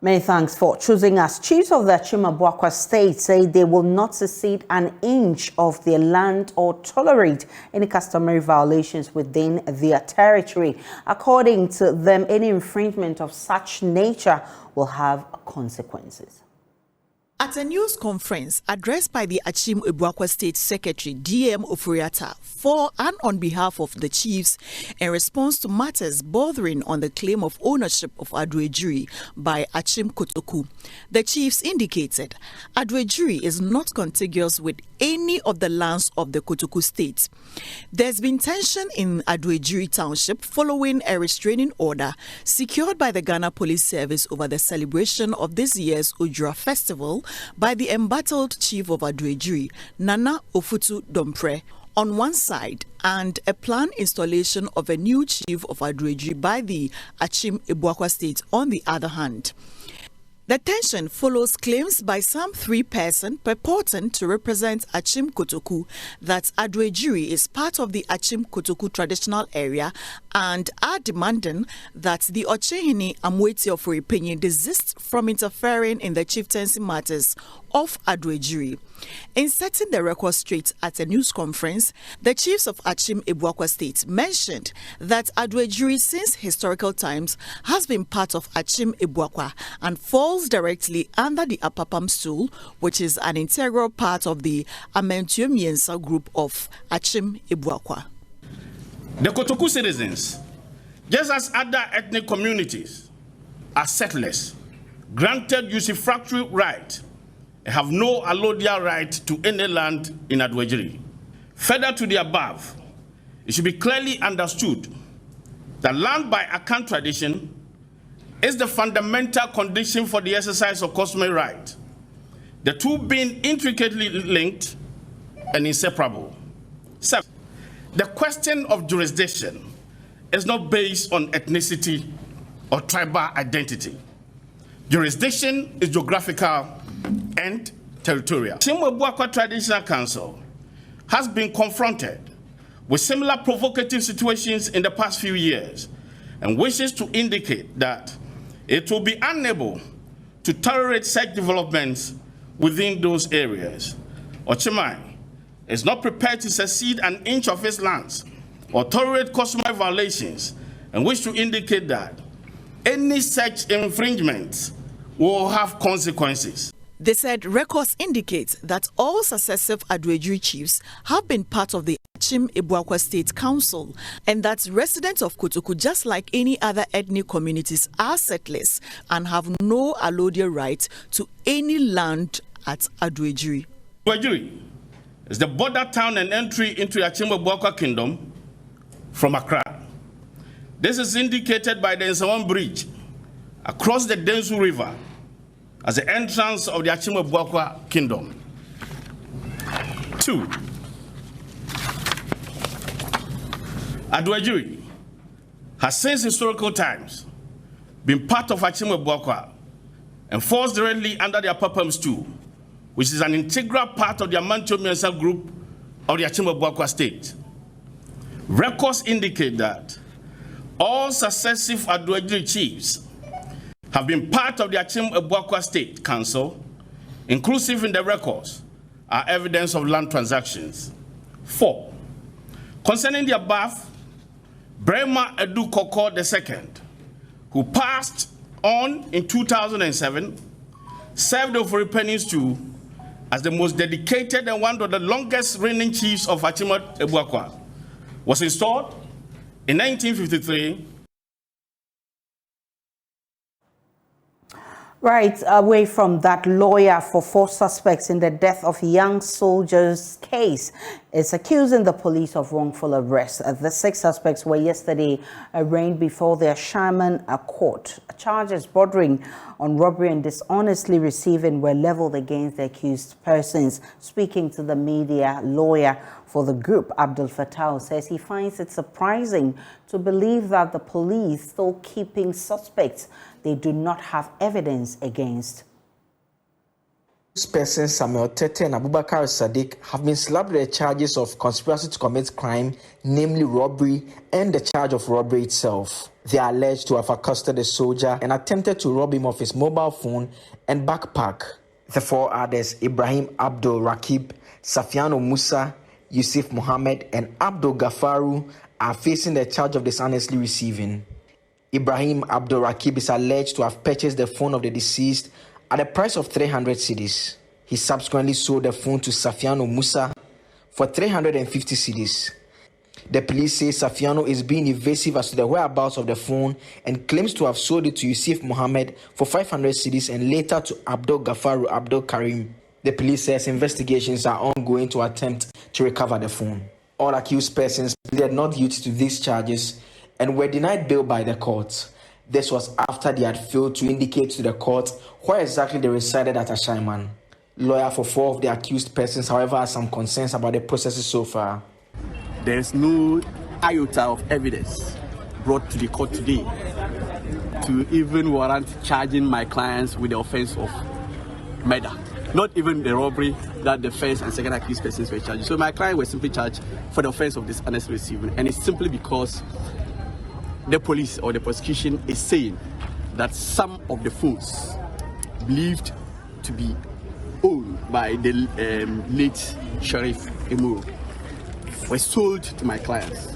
Many thanks for choosing us. Chiefs of the Achim state say they will not cede an inch of their land or tolerate any customary violations within their territory. According to them, any infringement of such nature will have consequences. At a news conference addressed by the Achim State Secretary DM Ofuriata for and on behalf of the chiefs in response to matters bordering on the claim of ownership of Adwejuri by Achim Kotoku, the chiefs indicated Adwejuri is not contiguous with any of the lands of the Kotoku state. There's been tension in Adwejuri Township following a restraining order secured by the Ghana Police Service over the celebration of this year's Ujura Festival by the embattled chief of Adwejuri, Nana Ofutu Dompre, on one side, and a planned installation of a new chief of Adwejuri by the Achim State on the other hand. The tension follows claims by some three persons purporting to represent Achim Kotoku that Adwejuri is part of the Achim Kotoku traditional area and are demanding that the Ochehini Amweti of Ripenyi desist from interfering in the chieftaincy matters of Adwejuri. In setting the record straight at a news conference, the chiefs of Achim State mentioned that Adwejuri since historical times has been part of Achim and falls directly under the Apapam stool, which is an integral part of the Amentuemiensa group of Achim Ibuakwa. The Kotoku citizens, just as other ethnic communities, are settlers, granted usufructuary right, have no allodial right to any land in Adwejuri. Further to the above, it should be clearly understood that land by account tradition is the fundamental condition for the exercise of customary right, the two being intricately linked and inseparable. Seven, the question of jurisdiction is not based on ethnicity or tribal identity. Jurisdiction is geographical and territorial. Achim Traditional Council has been confronted with similar provocative situations in the past few years and wishes to indicate that it will be unable to tolerate such developments within those areas. Ochimai is not prepared to cede an inch of its lands or tolerate customary violations and wish to indicate that any such infringements will have consequences. They said records indicate that all successive Adwejuri chiefs have been part of the Achim State Council and that residents of Kotoku, just like any other ethnic communities, are settlers and have no allodial right to any land at Adwejuri. Adwejuri is the border town and entry into the Achim Kingdom from Accra. This is indicated by the Nsawan Bridge across the Densu River as the entrance of the Achim Kingdom. 2. Adwejuri has since historical times been part of Achim and falls directly under the Apapam stool, which is an integral part of the Amantuemiensa group of the Achim state. Records indicate that all successive Adwejuri chiefs have been part of the Achim State Council, inclusive in the records, are evidence of land transactions. 4. Concerning the above, Brema Edu Koko II, who passed on in 2007, served over pennies too as the most dedicated and one of the longest reigning chiefs of Achim was installed in 1953. Right, away from that, lawyer for 4 suspects in the death of young soldiers case is accusing the police of wrongful arrest. The 6 suspects were yesterday arraigned before the Ashaman court. Charges bordering on robbery and dishonestly receiving were leveled against the accused persons. Speaking to the media, lawyer for the group, Abdul Fattah, says he finds it surprising to believe that the police still keeping suspects they do not have evidence against. Persons Samuel Tete and Abubakar Sadiq have been slapped with the charges of conspiracy to commit crime, namely robbery, and the charge of robbery itself. They are alleged to have accosted a soldier and attempted to rob him of his mobile phone and backpack. The four others, Ibrahim Abdul Rakib, Safiano Musa, Yusuf Mohammed, and Abdul Gafaru, are facing the charge of dishonestly receiving. Ibrahim Abdul Rakib is alleged to have purchased the phone of the deceased at a price of 300 cedis. He subsequently sold the phone to Safiano Musa for 350 cedis. The police say Safiano is being evasive as to the whereabouts of the phone and claims to have sold it to Yusuf Mohammed for 500 cedis and later to Abdul Gafaru Abdul Karim. The police says investigations are ongoing to attempt to recover the phone. All accused persons pleaded not guilty to these charges and were denied bail by the court. This was after they had failed to indicate to the court where exactly they resided at Ashaiman. Lawyer for four of the accused persons, however, has some concerns about the processes so far. There is no iota of evidence brought to the court today to even warrant charging my clients with the offense of murder. Not even the robbery that the first and second accused persons were charged. So my client was simply charged for the offense of dishonest receiving, and it's simply because the police or the prosecution is saying that some of the phones believed to be owned by the late Sheriff Emuru were sold to my clients.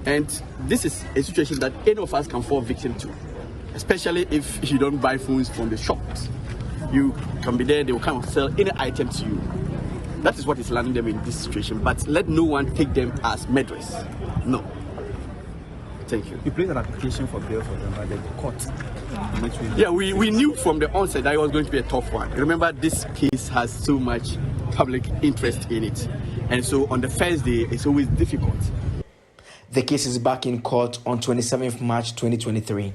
And this is a situation that any of us can fall victim to, especially if you don't buy phones from the shops. You can be there, they will come and sell any item to you. That is what is landing them in this situation. But let no one take them as murderers. No. Thank you. You placed an application for bail for them by the court. Yeah, we knew from the onset that it was going to be a tough one. Remember, this case has so much public interest in it. And so on the first day, it's always difficult. The case is back in court on 27th March 2023.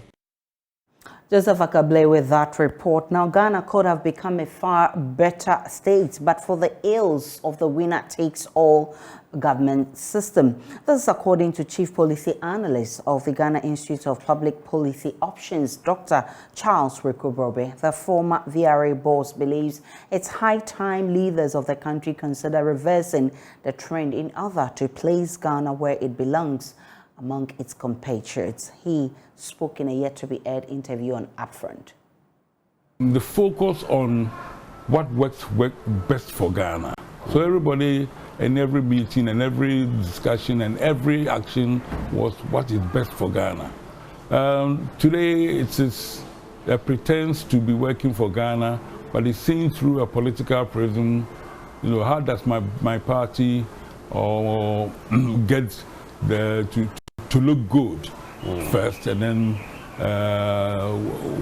Joseph Akable with that report. Now, Ghana could have become a far better state, but for the ills of the winner-takes-all government system. This is according to Chief Policy Analyst of the Ghana Institute of Public Policy Options, Dr. Charles Rekubrobe. The former VRA boss believes it's high time leaders of the country consider reversing the trend in order to place Ghana where it belongs among its compatriots. He spoke in a yet-to-be-aired interview on Upfront. The focus on what works best for Ghana. So everybody in every meeting and every discussion and every action was what is best for Ghana. Today it pretends to be working for Ghana, but it's seen through a political prism. You know, how does my party get to look good first, and then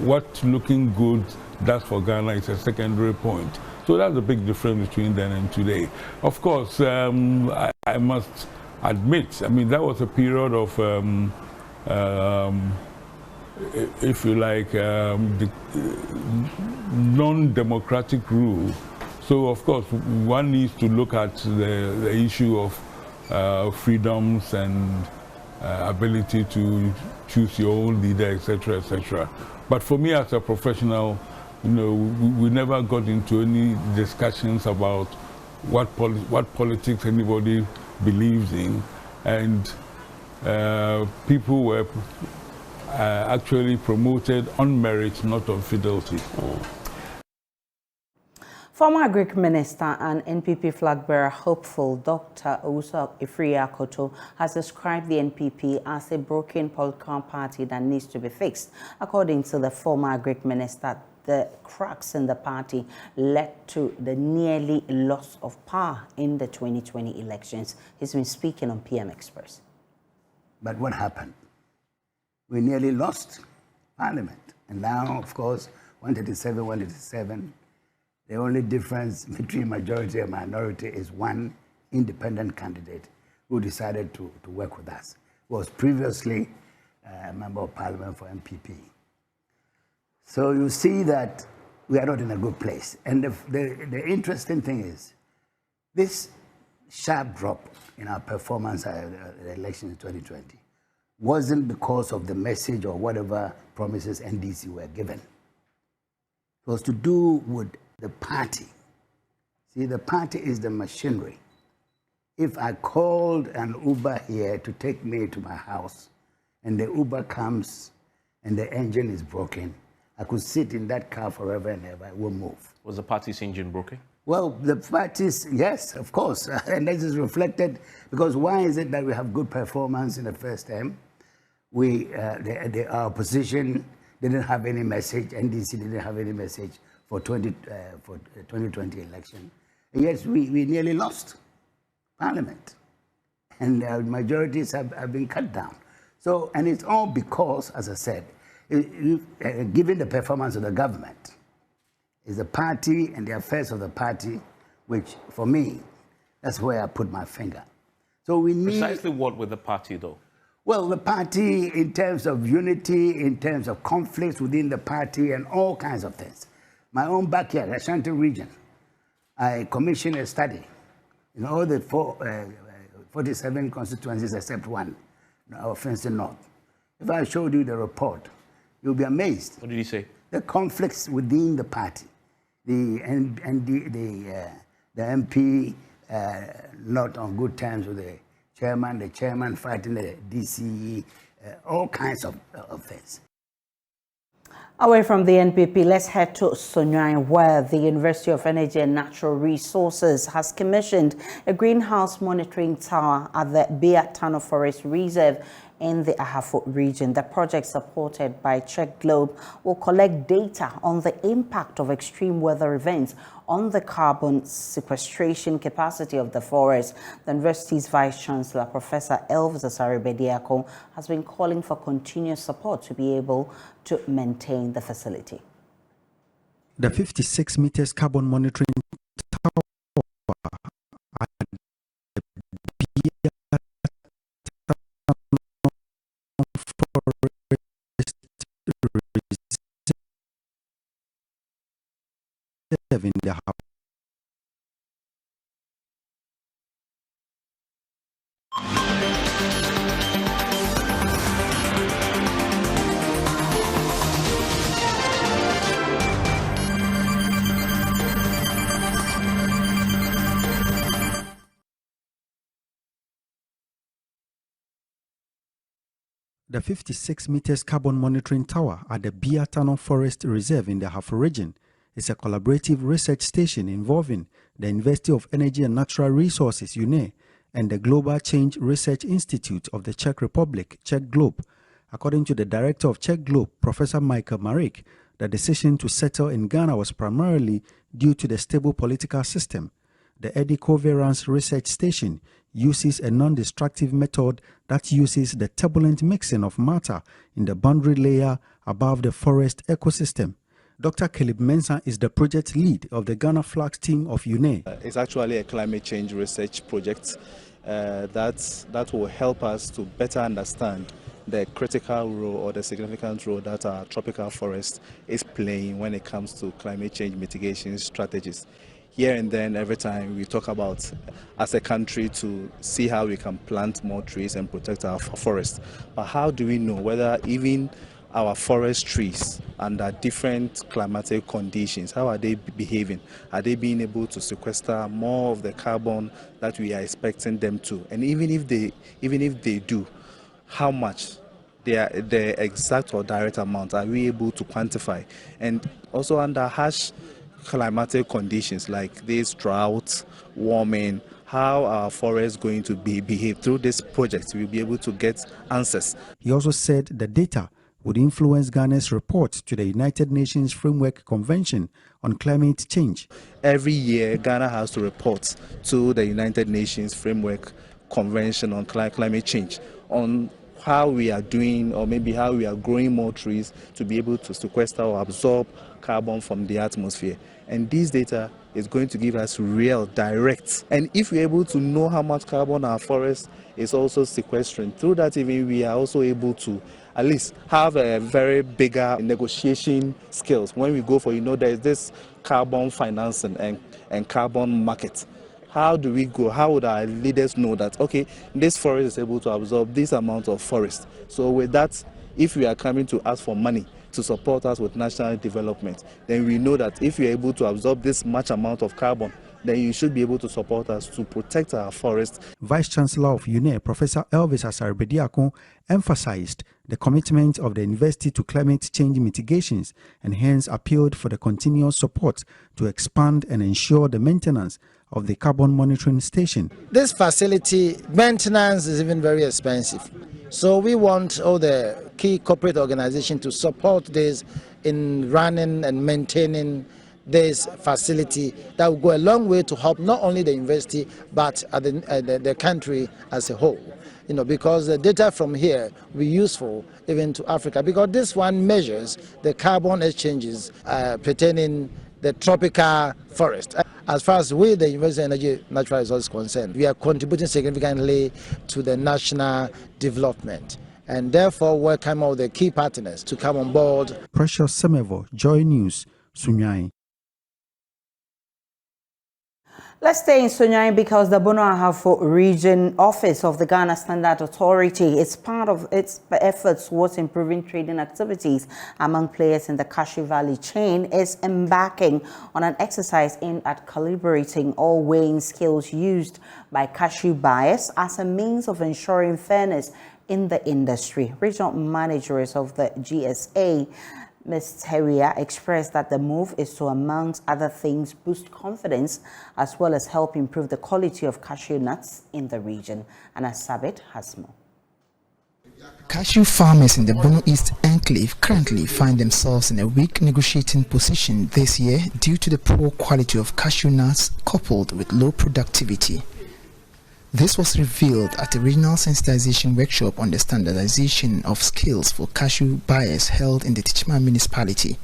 what looking good does for Ghana is a secondary point. So that's a big difference between then and today. Of course, I must admit, I mean, that was a period of, if you like, the non-democratic rule. So, of course, one needs to look at the issue of freedoms and ability to choose your own leader, etc., etc. But for me as a professional, you know, we never got into any discussions about what politics anybody believes in, and people were actually promoted on merit, not on fidelity. Former Greek Minister and NPP flag bearer hopeful Dr. Owusu Ifeanyi has described the NPP as a broken political party that needs to be fixed. According to the former Greek Minister, the cracks in the party led to the nearly loss of power in the 2020 elections. He's been speaking on PM Express. But what happened? We nearly lost Parliament. And now, of course, 137, 187. The only difference between majority and minority is one independent candidate who decided to work with us. Was previously a member of Parliament for MPP. So you see that we are not in a good place. And the interesting thing is, this sharp drop in our performance at the election in 2020 wasn't because of the message or whatever promises NDC were given. It was to do with the party. See, the party is the machinery. If I called an Uber here to take me to my house, and the Uber comes and the engine is broken, I could sit in that car forever and ever. I won't move. Was the party's engine broken? Well, the parties, yes, of course. And this is reflected because why is it that we have good performance in the first term? The opposition didn't have any message, NDC didn't have any message for 2020 election. And yes, we nearly lost Parliament. And majorities have been cut down. So, and it's all because, as I said, given the performance of the government, is the party and the affairs of the party, which for me, that's where I put my finger. So we need... Precisely what with the party though? Well, the party in terms of unity, in terms of conflicts within the party and all kinds of things. My own backyard, Ashanti region, I commissioned a study in all the 47 constituencies except one, Offensive North. If I showed you the report, you'll be amazed. What did he say? The conflicts within the party. The MP not on good terms with the chairman fighting the DCE, all kinds of things. Away from the NPP, let's head to Sonyan, where the University of Energy and Natural Resources has commissioned a greenhouse monitoring tower at the Biatano Forest Reserve in the Ahafo region. The project, supported by Czech Globe, will collect data on the impact of extreme weather events on the carbon sequestration capacity of the forest. The university's Vice-Chancellor, Professor Elvis Asare-Bediako, has been calling for continuous support to be able to maintain the facility. The 56 meters carbon monitoring tower at the reserve in the The 56 meters carbon monitoring tower at the Biatano Forest Reserve in the Ahafo region is a collaborative research station involving the University of Energy and Natural Resources, UNE, and the Global Change Research Institute of the Czech Republic, Czech Globe. According to the director of Czech Globe, Professor Michael Marek, the decision to settle in Ghana was primarily due to the stable political system. The Eddy Covariance Research Station uses a non-destructive method that uses the turbulent mixing of matter in the boundary layer above the forest ecosystem. Dr. Caleb Mensah is the project lead of the Ghana Flags team of UNE. It's actually a climate change research project that will help us to better understand the critical role or the significant role that our tropical forest is playing when it comes to climate change mitigation strategies. Here and then, every time we talk about, as a country, to see how we can plant more trees and protect our forest. But how do we know whether even our forest trees under different climatic conditions, how are they behaving? Are they being able to sequester more of the carbon that we are expecting them to? And even if they do, how much? The exact or direct amount, are we able to quantify? And also under harsh climatic conditions like this, drought, warming, how are forests going to behave? Through this project, we'll be able to get answers. He also said the data would influence Ghana's report to the United Nations Framework Convention on Climate Change. Every year, Ghana has to report to the United Nations Framework Convention on Climate Change on how we are doing, or maybe how we are growing more trees to be able to sequester or absorb carbon from the atmosphere. And this data is going to give us real, direct. And if we're able to know how much carbon our forest is also sequestering, through that even we are also able to at least have a very bigger negotiation skills. When we go for, there is this carbon financing and carbon market. How do we go? How would our leaders know that, okay, this forest is able to absorb this amount of forest? So with that, if we are coming to ask for money, to support us with national development, then we know that if you're able to absorb this much amount of carbon, then you should be able to support us to protect our forests. Vice Chancellor of UNE, Professor Elvis Asare-Bediako, emphasized the commitment of the university to climate change mitigations and hence appealed for the continuous support to expand and ensure the maintenance of the carbon monitoring station. This facility maintenance is even very expensive. So we want all the key corporate organizations to support this in running and maintaining this facility. That will go a long way to help not only the university but the country as a whole. Because the data from here will be useful even to Africa, because this one measures the carbon exchanges pertaining the tropical forest. As far as we, the University of Energy Natural Resources, is concerned, we are contributing significantly to the national development, and therefore welcome all the key partners to come on board. Precious Semevo, Joy News, Sunyai. Let's stay in Sunyai because the Bono Ahafo Region Office of the Ghana Standard Authority is part of its efforts towards improving trading activities among players in the Cashew Valley chain is embarking on an exercise aimed at calibrating all weighing scales used by cashew buyers as a means of ensuring fairness in the industry. Regional managers of the GSA, Ms. Teria, expressed that the move is to, amongst other things, boost confidence as well as help improve the quality of cashew nuts in the region. And Sabit has more. Cashew farmers in the Bono East Enclave currently find themselves in a weak negotiating position this year due to the poor quality of cashew nuts coupled with low productivity. This was revealed at a regional sensitization workshop on the standardization of scales for cashew buyers held in the Tichima municipality.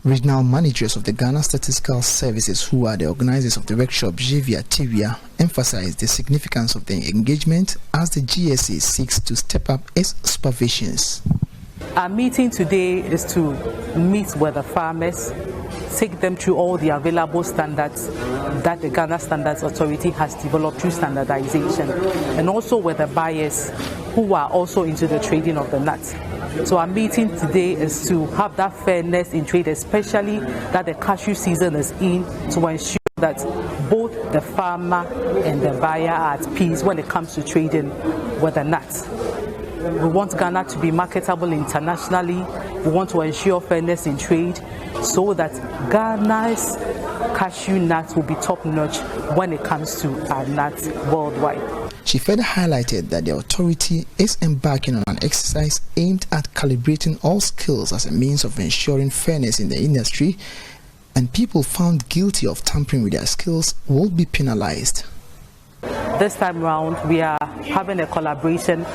Regional managers of the Ghana Statistical Services, who are the organizers of the workshop, Javier Tivia, emphasized the significance of the engagement as the GSA seeks to step up its supervisions. Our meeting today is to meet with the farmers, take them through all the available standards that the Ghana Standards Authority has developed through standardization, and also with the buyers who are also into the trading of the nuts. So our meeting today is to have that fairness in trade, especially that the cashew season is in, to ensure that both the farmer and the buyer are at peace when it comes to trading with the nuts. We want Ghana to be marketable internationally. We want to ensure fairness in trade so that Ghana's cashew nuts will be top-notch when it comes to our nuts worldwide. She further highlighted that the authority is embarking on an exercise aimed at calibrating all skills as a means of ensuring fairness in the industry, and people found guilty of tampering with their skills will be penalized. This time around, we are having a collaboration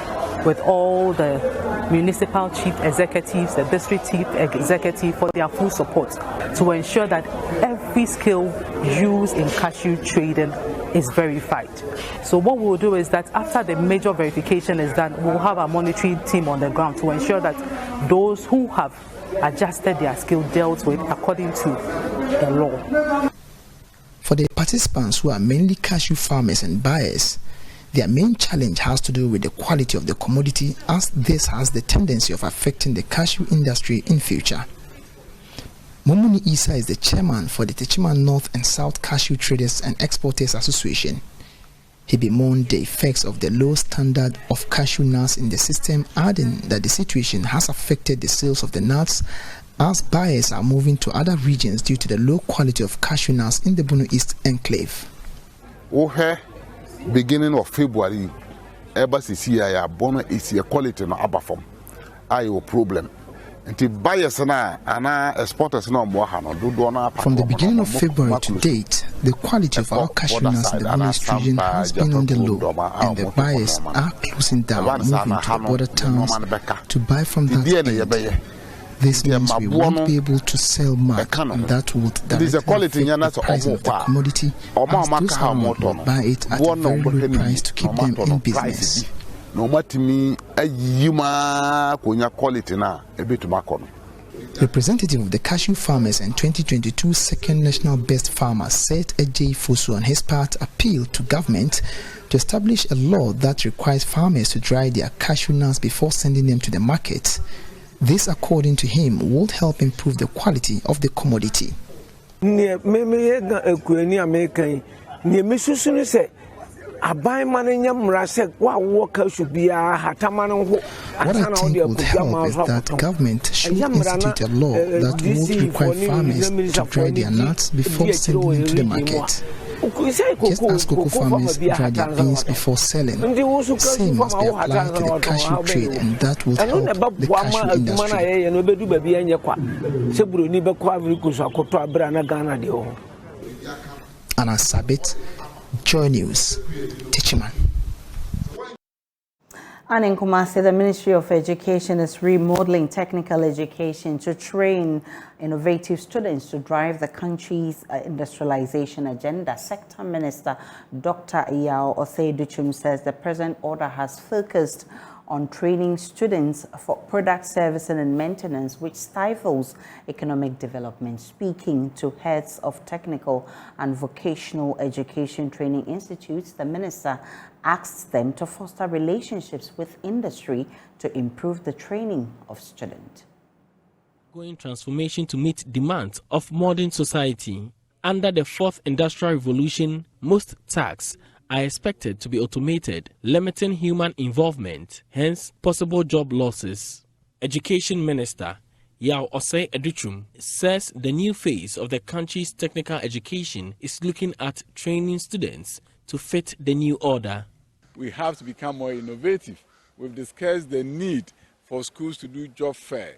with all the municipal chief executives, the district chief executive, for their full support to ensure that every skill used in cashew trading is verified. So what we will do is that after the major verification is done, we'll have a monitoring team on the ground to ensure that those who have adjusted their skill dealt with according to the law. For the participants, who are mainly cashew farmers and buyers, their main challenge has to do with the quality of the commodity, as this has the tendency of affecting the cashew industry in future. Momuni Isa is the chairman for the Tichima North and South Cashew Traders and Exporters Association. He bemoaned the effects of the low standard of cashew nuts in the system, adding that the situation has affected the sales of the nuts as buyers are moving to other regions due to the low quality of cashew nuts in the Bono East Enclave. Beginning of February, ever since here, Bono is a quality no abafom. Ayo problem. From the beginning of February to date, the quality of our cashew nuts in the Bono East region has been on the low, and the buyers are closing down, moving to the border towns to buy from that end. This means we won't be able to sell much, and that would directly affect the price of the commodity, as those farmers will buy it at a very low price to keep them in business. Representative of the cashew farmers and 2022 second national best farmer Seth Ejay Fosu on his part appealed to government to establish a law that requires farmers to dry their cashew nuts before sending them to the market. This, according to him, would help improve the quality of the commodity. What I think would help is that government should institute a law that would require farmers to dry their nuts before sending them to the market. Just as cocoa farmers dry their beans before selling, same must be applied to the cashew trade, and that will help the cashew industry. Anna Sabit, JoyNews, Techiman. And in Kumasi, the Ministry of Education is remodeling technical education to train innovative students to drive the country's industrialization agenda. Sector Minister Dr. Yao Osei-Duchum says the present order has focused on training students for product servicing and maintenance, which stifles economic development. Speaking to heads of technical and vocational education training institutes, the minister asked them to foster relationships with industry to improve the training of students. Going transformation to meet demands of modern society. Under the fourth industrial revolution, most tasks are expected to be automated, limiting human involvement, hence possible job losses. Education Minister Yao Osei-Duchum says the new phase of the country's technical education is looking at training students to fit the new order. We have to become more innovative. We've discussed the need for schools to do job fair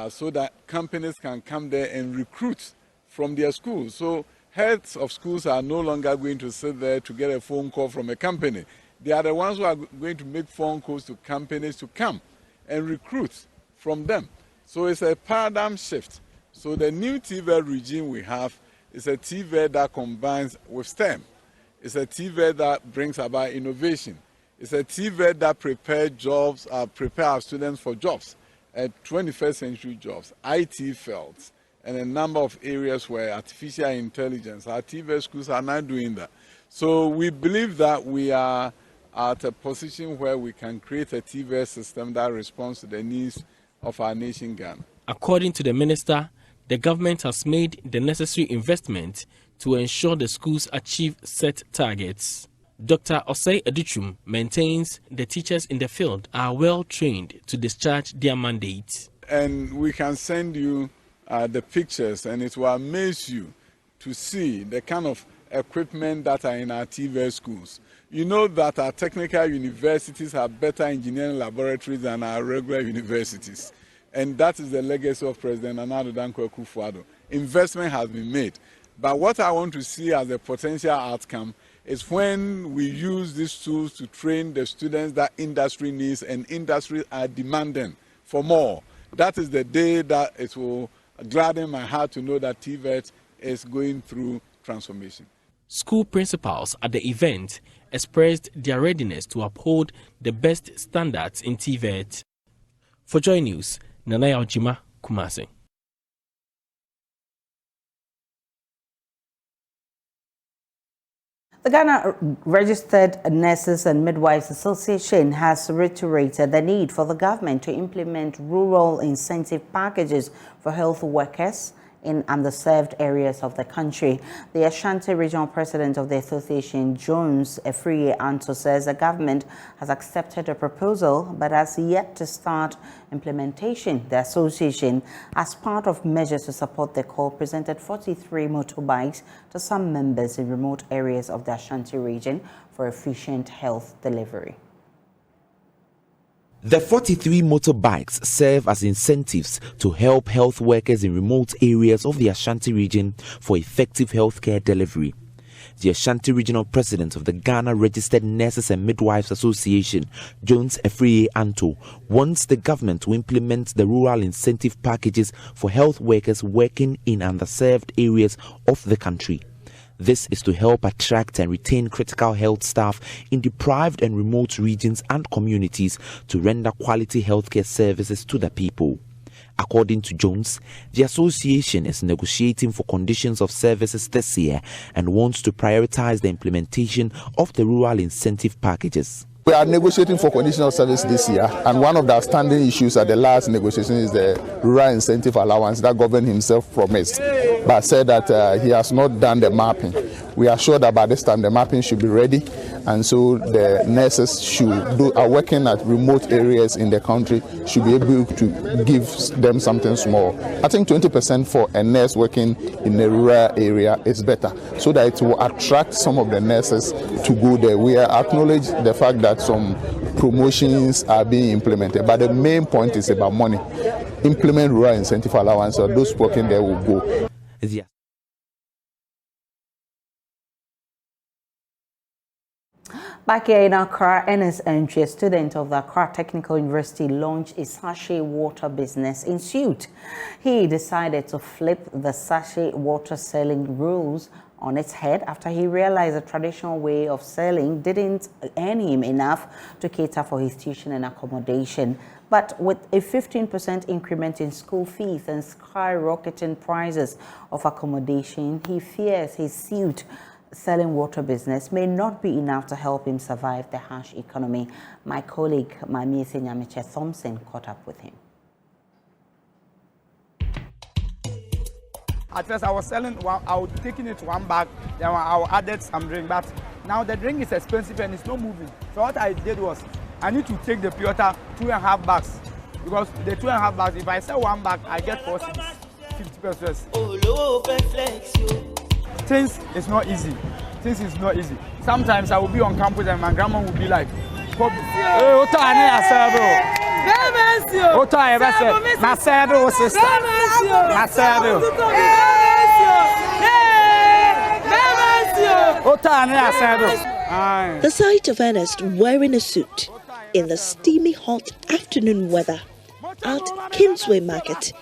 so that companies can come there and recruit from their schools. So heads of schools are no longer going to sit there to get a phone call from a company. They are the ones who are going to make phone calls to companies to come and recruit from them. So it's a paradigm shift. So the new TVET regime we have is a TVET that combines with STEM. It's a TVET that brings about innovation. It's a TVET that prepare our students for jobs, 21st century jobs, IT fields, and a number of areas where artificial intelligence, our TVET schools are now doing that. So we believe that we are at a position where we can create a TVET system that responds to the needs of our nation, Ghana. According to the minister, the government has made the necessary investment to ensure the schools achieve set targets. Dr. Osei-Duchum maintains the teachers in the field are well trained to discharge their mandate. And we can send you the pictures, and it will amaze you to see the kind of equipment that are in our TVET schools. You know that our technical universities have better engineering laboratories than our regular universities. And that is the legacy of President Nana Addo Dankwa Akufo-Addo. Investment has been made. But what I want to see as a potential outcome is when we use these tools to train the students that industry needs, and industries are demanding for more. That is the day that it will gladden my heart to know that TVET is going through transformation. School principals at the event expressed their readiness to uphold the best standards in TVET. For JoyNews, Nanaya Ojima, Kumasi. The Ghana Registered Nurses and Midwives Association has reiterated the need for the government to implement rural incentive packages for health workers in underserved areas of the country. The Ashanti Regional President of the association, Jones Efriye Anto, says the government has accepted a proposal but has yet to start implementation. The association, as part of measures to support the call, presented 43 motorbikes to some members in remote areas of the Ashanti region for efficient health delivery. The 43 motorbikes serve as incentives to help health workers in remote areas of the Ashanti region for effective healthcare delivery. The Ashanti Regional President of the Ghana Registered Nurses and Midwives Association, Jones Efriye Anto, wants the government to implement the rural incentive packages for health workers working in underserved areas of the country. This is to help attract and retain critical health staff in deprived and remote regions and communities to render quality healthcare services to the people. According to Jones, the association is negotiating for conditions of services this year and wants to prioritize the implementation of the rural incentive packages. We are negotiating for conditional service this year, and one of the outstanding issues at the last negotiation is the rural incentive allowance that governor himself promised, but said that he has not done the mapping. We are sure that by this time the mapping should be ready, and so the nurses are working at remote areas in the country should be able to give them something small. I think 20% for a nurse working in a rural area is better, so that it will attract some of the nurses to go there. We acknowledge the fact that some promotions are being implemented, but the main point is about money. Implement rural incentive allowance, so those working there will go. Yeah. Back here in Accra, Ernest Entry, a student of the Accra Technical University, launched a sachet water business in Suit. He decided to flip the sachet water selling rules on its head after he realized the traditional way of selling didn't earn him enough to cater for his tuition and accommodation. But with a 15% increment in school fees and skyrocketing prices of accommodation, he fears his Suit selling water business may not be enough to help him survive the harsh economy. My colleague, Mami Nyamiche Thompson, caught up with him. At first, I was selling one, I was taking it one bag, then I added some drink, but now the drink is expensive and it's not moving. So what I did was, I need to take the Purita 2.5 bags, because the 2.5 bags, if I sell one bag, I get 50 pesos. Things is not easy. Things is not easy. Sometimes I will be on campus and my grandma will be like, The sight of Ernest wearing a suit in the steamy hot afternoon weather at Kingsway Market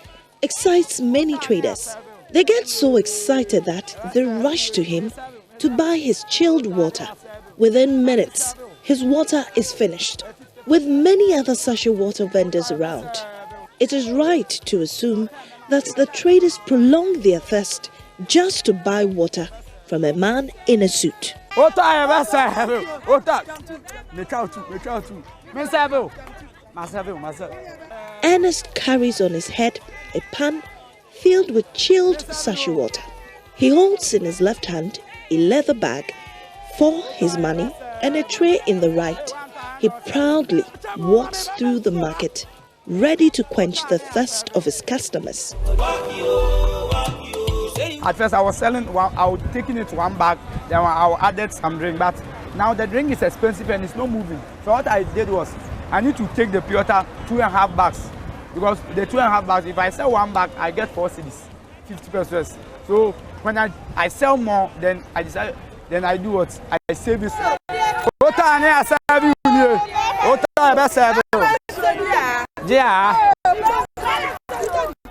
excites many traders. They get so excited that they rush to him to buy his chilled water. Within minutes, his water is finished. With many other sachet water vendors around, it is right to assume that the traders prolong their thirst just to buy water from a man in a suit. Ernest carries on his head a pan filled with chilled sachet water. He holds in his left hand a leather bag for his money and a tray in the right. He proudly walks through the market, ready to quench the thirst of his customers. At first, I was selling one, I was taking it one bag, then I added some drink, but now the drink is expensive and it's not moving. So what I did was, I need to take the Purita 2.5 bags. Because the 2.5 bags, if I sell one bag, I get 4 cedis, 50 pesos. So when I sell more, then I decide, then I do what? I save it.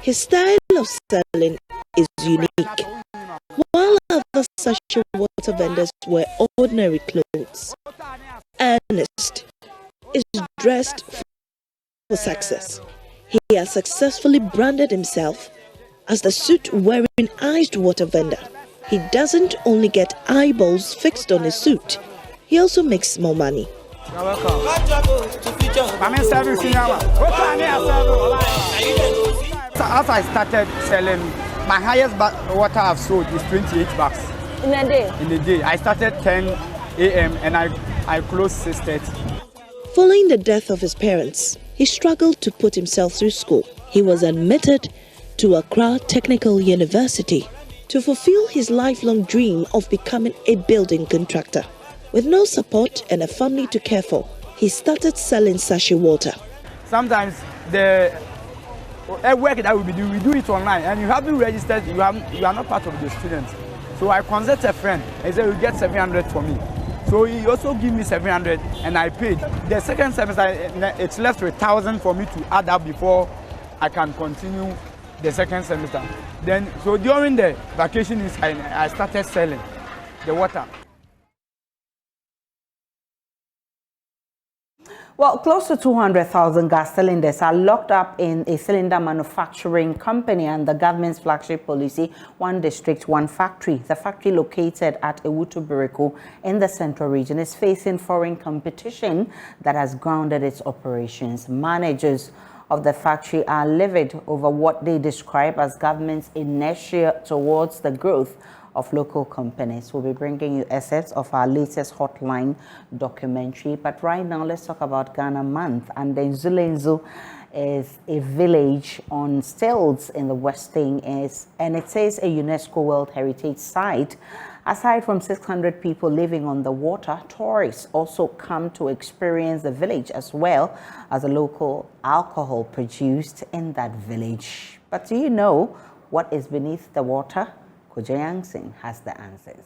His style of selling is unique. While other sachet water vendors wear ordinary clothes, Ernest is dressed for success. He has successfully branded himself as the suit-wearing iced water vendor. He doesn't only get eyeballs fixed on his suit, he also makes more money. You're welcome. As I started selling, my highest water I've sold is 28 bags. In a day? In a day. I started 10 a.m. and I closed 6:30. Following the death of his parents, he struggled to put himself through school. He was admitted to Accra Technical University to fulfill his lifelong dream of becoming a building contractor. With no support and a family to care for, he started selling sachet water. Sometimes the work that we do it online, and you haven't registered, you are not part of the students. So I consulted a friend and said, you get 700 for me. So he also gave me 700 and I paid. The second semester, it's left with 1,000 for me to add up before I can continue the second semester. Then, so during the vacation, I started selling the water. Well, close to 200,000 gas cylinders are locked up in a cylinder manufacturing company and the government's flagship policy, one district, one factory. The factory located at Ewutu-Biriko in the central region is facing foreign competition that has grounded its operations. Managers of the factory are livid over what they describe as government's inertia towards the growth of local companies. We'll be bringing you assets of our latest hotline documentary. But right now, let's talk about Ghana Month. And the Insulenzo is a village on stilts in the Western East, and it is a UNESCO World Heritage Site. Aside from 600 people living on the water, tourists also come to experience the village as well as the local alcohol produced in that village. But do you know what is beneath the water? Kojayang Singh has the answers.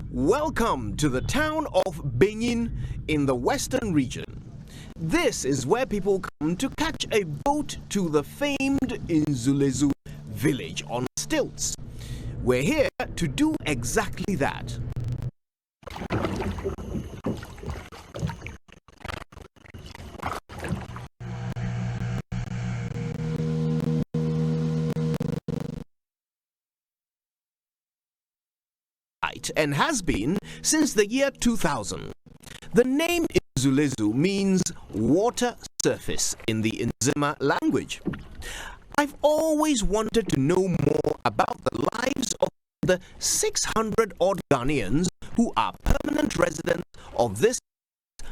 Welcome to the town of Benin in the Western region. This is where people come to catch a boat to the famed Insulenzo village on stilts. We're here to do exactly that. And has been since the year 2000. The name Insulenzo means water surface in the Nzema language. I've always wanted to know more about the lives of the 600-odd Ghanaians who are permanent residents of this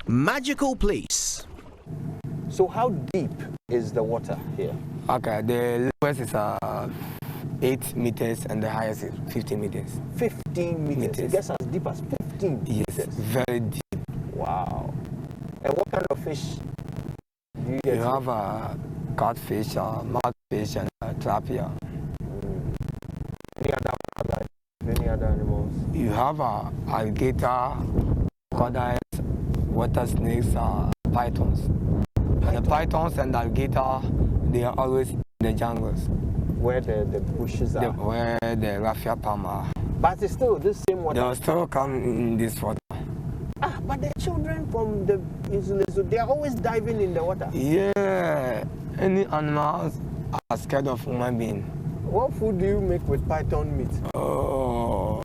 magical place. So how deep is the water here? Okay, the lowest is 8 meters and the highest is 15 meters. 15 meters. It gets as deep as 15 yes, meters. Very deep. Wow. And what kind of fish do you get? You have a catfish, mudfish, and tilapia. Any other animals? You have alligator, crocodiles, water snakes, pythons. And the pythons and the alligator, they are always in the jungles. Where the bushes are? Where the raffia palm are. But it's still the same water? They will still come in this water. Ah, but the children from the Insulenzo, they are always diving in the water? Yeah, any animals are scared of human being. What food do you make with python meat? Oh,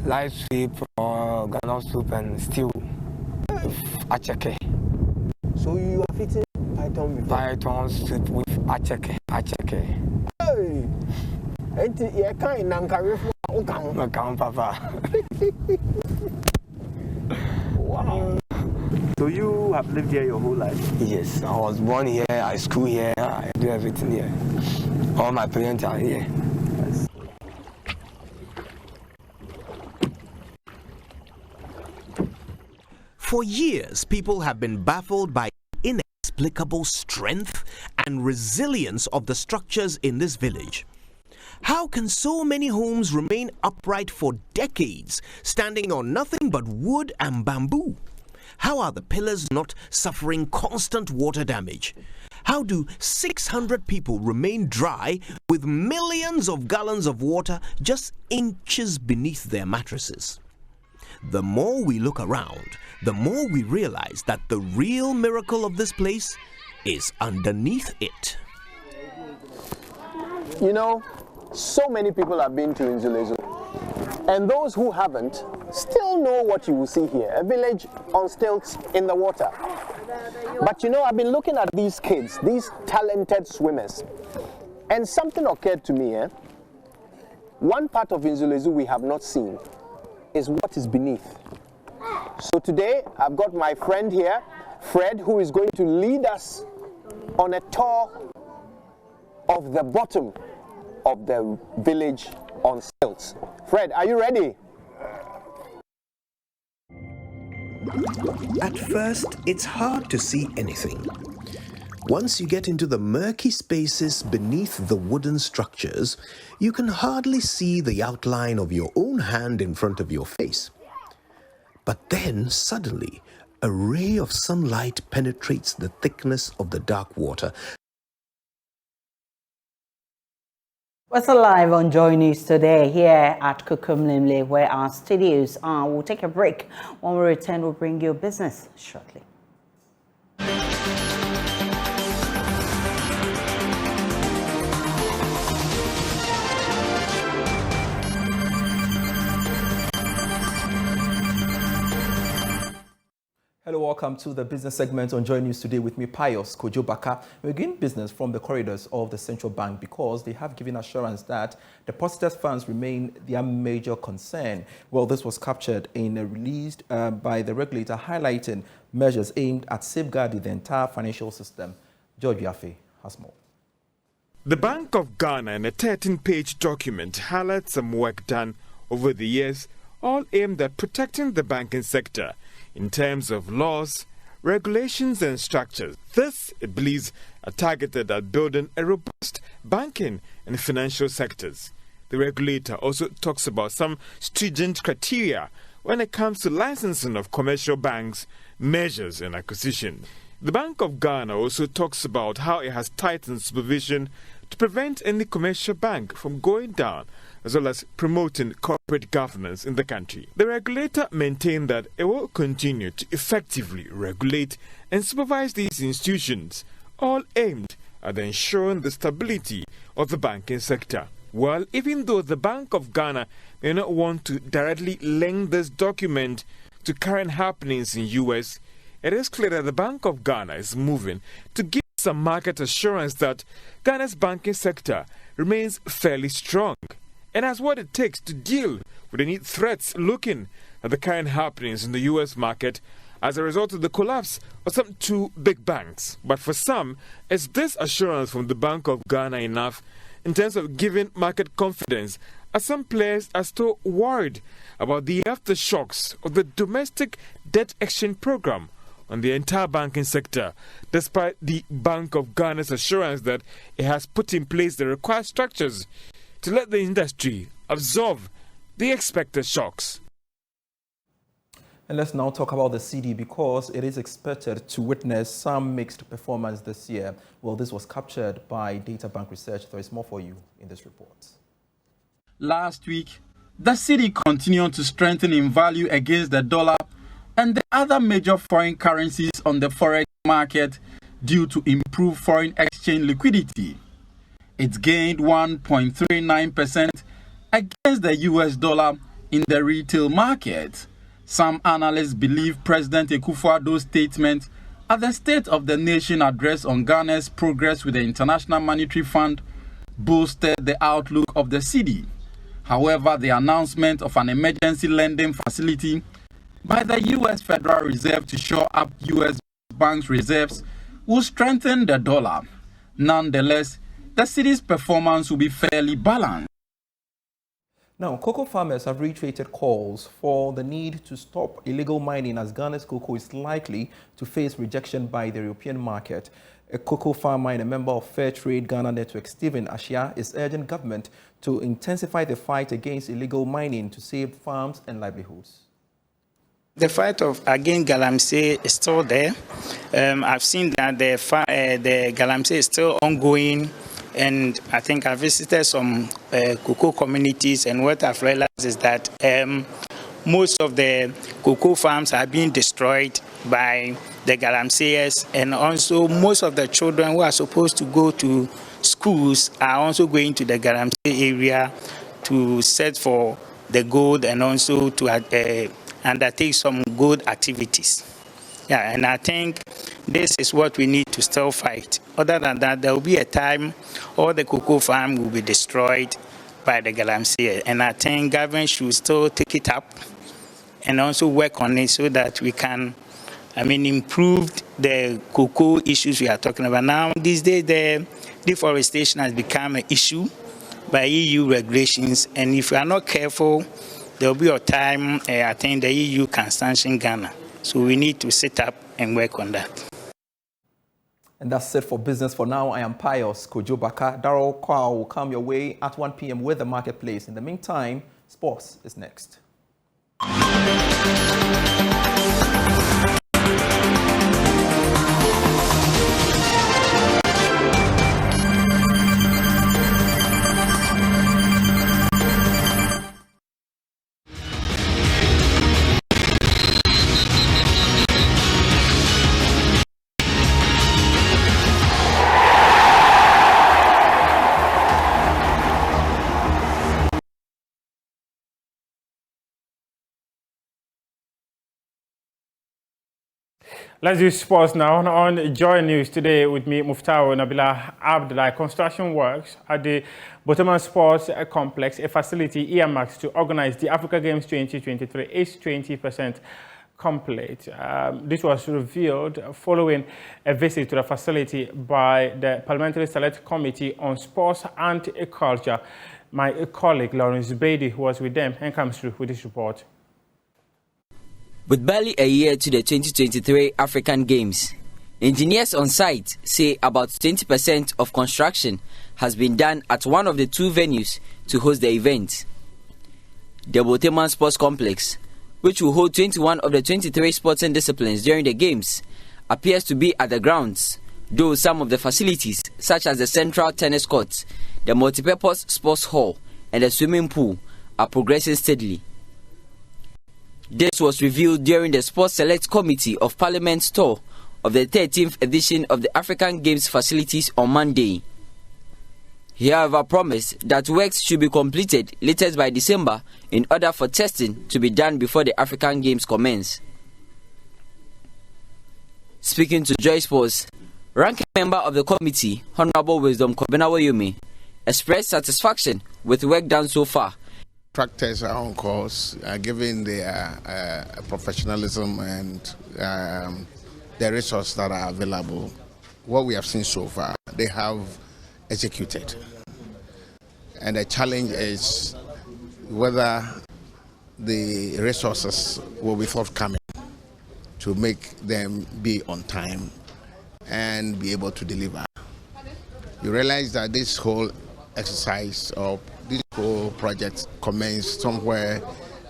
light soup or granite soup and stew. Acheke. So you have eaten python before? Python soup with acheke. Hey! You can't nankari for Papa. Wow. So you have lived here your whole life? Yes, I was born here, I school here, I do everything here. All my parents are here. Yes. For years, people have been baffled by the inexplicable strength and resilience of the structures in this village. How can so many homes remain upright for decades, standing on nothing but wood and bamboo? How are the pillars not suffering constant water damage? How do 600 people remain dry with millions of gallons of water just inches beneath their mattresses? The more we look around, the more we realize that the real miracle of this place is underneath it. You know, so many people have been to Insulenzo, and those who haven't still know what you will see here, a village on stilts in the water. But you know, I've been looking at these kids, these talented swimmers, and something occurred to me. One part of Insulenzo we have not seen is what is beneath. So today, I've got my friend here, Fred, who is going to lead us on a tour of the bottom of the village on stilts. Fred, are you ready? At first, it's hard to see anything. Once you get into the murky spaces beneath the wooden structures, you can hardly see the outline of your own hand in front of your face. But then, suddenly, a ray of sunlight penetrates the thickness of the dark water, We're still live on JoyNews today here at Kukumlimle, where our studios are. We'll take a break. When we return, we'll bring you business shortly. Hello, welcome to the business segment on JoyNews today with me, Pius Kojobaka. We're getting business from the corridors of the central bank because they have given assurance that depositors' funds remain their major concern. Well, this was captured in a release by the regulator highlighting measures aimed at safeguarding the entire financial system. George Yafe has more. The Bank of Ghana, in a 13-page document, highlights some work done over the years, all aimed at protecting the banking sector in terms of laws, regulations and structures. This, it believes, are targeted at building a robust banking and financial sectors. The regulator also talks about some stringent criteria when it comes to licensing of commercial banks, measures and acquisition. The Bank of Ghana also talks about how it has tightened supervision to prevent any commercial bank from going down, as well as promoting corporate governance in the country. The regulator maintained that it will continue to effectively regulate and supervise these institutions, all aimed at ensuring the stability of the banking sector. Well, even though the Bank of Ghana may not want to directly link this document to current happenings in US, it is clear that the Bank of Ghana is moving to give some market assurance that Ghana's banking sector remains fairly strong and has what it takes to deal with any threats looking at the current happenings in the US market as a result of the collapse of some two big banks. But for some, is this assurance from the Bank of Ghana enough in terms of giving market confidence, as some players are still worried about the aftershocks of the domestic debt exchange program on the entire banking sector, despite the Bank of Ghana's assurance that it has put in place the required structures to let the industry absorb the expected shocks. And let's now talk about the cedi because it is expected to witness some mixed performance this year. Well, this was captured by Data Bank Research. There is more for you in this report. Last week, the cedi continued to strengthen in value against the dollar and the other major foreign currencies on the forex market due to improved foreign exchange liquidity. It gained 1.39% against the US dollar in the retail market. Some analysts believe President Akufo-Addo's statement at the State of the Nation address on Ghana's progress with the International Monetary Fund boosted the outlook of the cedi. However, the announcement of an emergency lending facility by the US Federal Reserve to shore up US banks' reserves will strengthen the dollar. Nonetheless, the cedi's performance will be fairly balanced. Now, cocoa farmers have reiterated calls for the need to stop illegal mining as Ghana's cocoa is likely to face rejection by the European market. A cocoa farmer and a member of Fair Trade Ghana Network, Stephen Aisha, is urging government to intensify the fight against illegal mining to save farms and livelihoods. The fight against galamsey is still there. I've seen that the galamsey is still ongoing, and I think I visited some cocoa communities, and what I've realized is that most of the cocoa farms are being destroyed by the galamseyers, and also most of the children who are supposed to go to schools are also going to the galamsey area to search for the gold and also to undertake some good activities. Yeah, and I think this is what we need to still fight. Other than that, there will be a time all the cocoa farm will be destroyed by the galamsey, and I think government should still take it up and also work on it so that we can, improve the cocoa issues we are talking about. Now, these days, the deforestation has become an issue by EU regulations, and if we are not careful, there will be a time, I think the EU can sanction Ghana. So we need to sit up and work on that. And that's it for business for now. I am Pius Kojobaka. Darryl Kwao will come your way at 1 p.m. with the marketplace. In the meantime, sports is next. Let's do sports now. On Joy News today with me, Muftao Nabila Abdullah. Construction works at the Boteman Sports Complex, a facility earmarked to organize the Africa Games 2023, is 20% complete. This was revealed following a visit to the facility by the Parliamentary Select Committee on Sports and Culture. My colleague Lawrence Beatty was with them and comes through with this report. With barely a year to the 2023 African Games, engineers on site say about 20% of construction has been done at one of the two venues to host the event. The Boteman Sports Complex, which will hold 21 of the 23 sporting disciplines during the Games, appears to be at the grounds, though some of the facilities, such as the central tennis court, the multipurpose sports hall, and the swimming pool, are progressing steadily. This was revealed during the Sports Select Committee of Parliament's tour of the 13th edition of the African Games facilities on Monday. He, however, promised that works should be completed latest by December in order for testing to be done before the African Games commence. Speaking to Joy Sports, ranking member of the committee, Honorable Wisdom Kobinawa expressed satisfaction with work done so far. Contractors are on course, given their professionalism and the resources that are available. What we have seen so far, they have executed. And the challenge is whether the resources will be forthcoming to make them be on time and be able to deliver. You realize that this whole exercise of this whole project commenced somewhere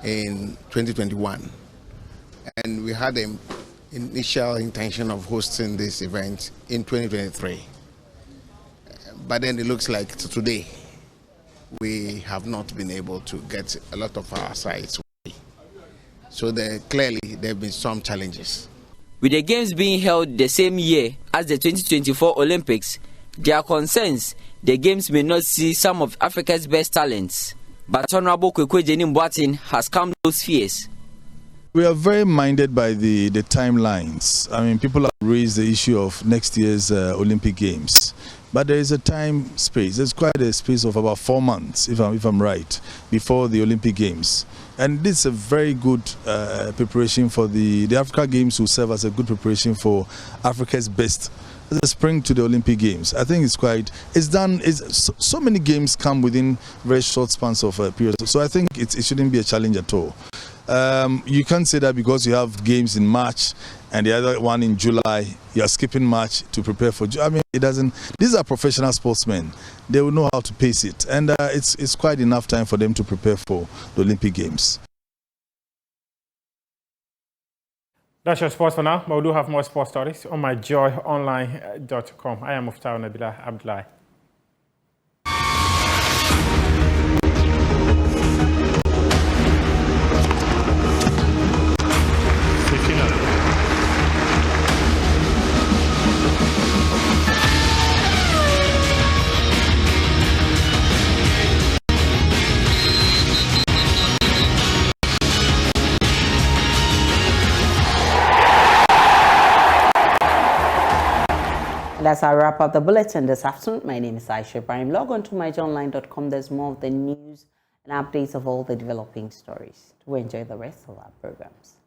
in 2021, and we had an initial intention of hosting this event in 2023, but then it looks like today we have not been able to get a lot of our sites ready. So clearly there have been some challenges. With the Games being held the same year as the 2024 Olympics, there are concerns the Games may not see some of Africa's best talents. But Honorable Kwekwe Boateng has calmed those fears. We are very minded by the timelines. I mean, people have raised the issue of next year's Olympic Games. But there is a time space. There's quite a space of about 4 months, if I'm right, before the Olympic Games. And this is a very good preparation for the Africa Games will serve as a good preparation for Africa's best the spring to the Olympic Games. I think so many games come within very short spans of a period. So I think it shouldn't be a challenge at all. You can't say that because you have games in March and the other one in July, you are skipping March to prepare for. I mean, it doesn't. These are professional sportsmen. They will know how to pace it, and it's quite enough time for them to prepare for the Olympic Games. That's your sports for now, but we do have more sports stories on myjoyonline.com. I am Muftao Nabila Abdullah. As I wrap up the bulletin this afternoon, my name is Aisha Ibrahim. Log on to myjoyonline.com. There's more of the news and updates of all the developing stories. Do enjoy the rest of our programs.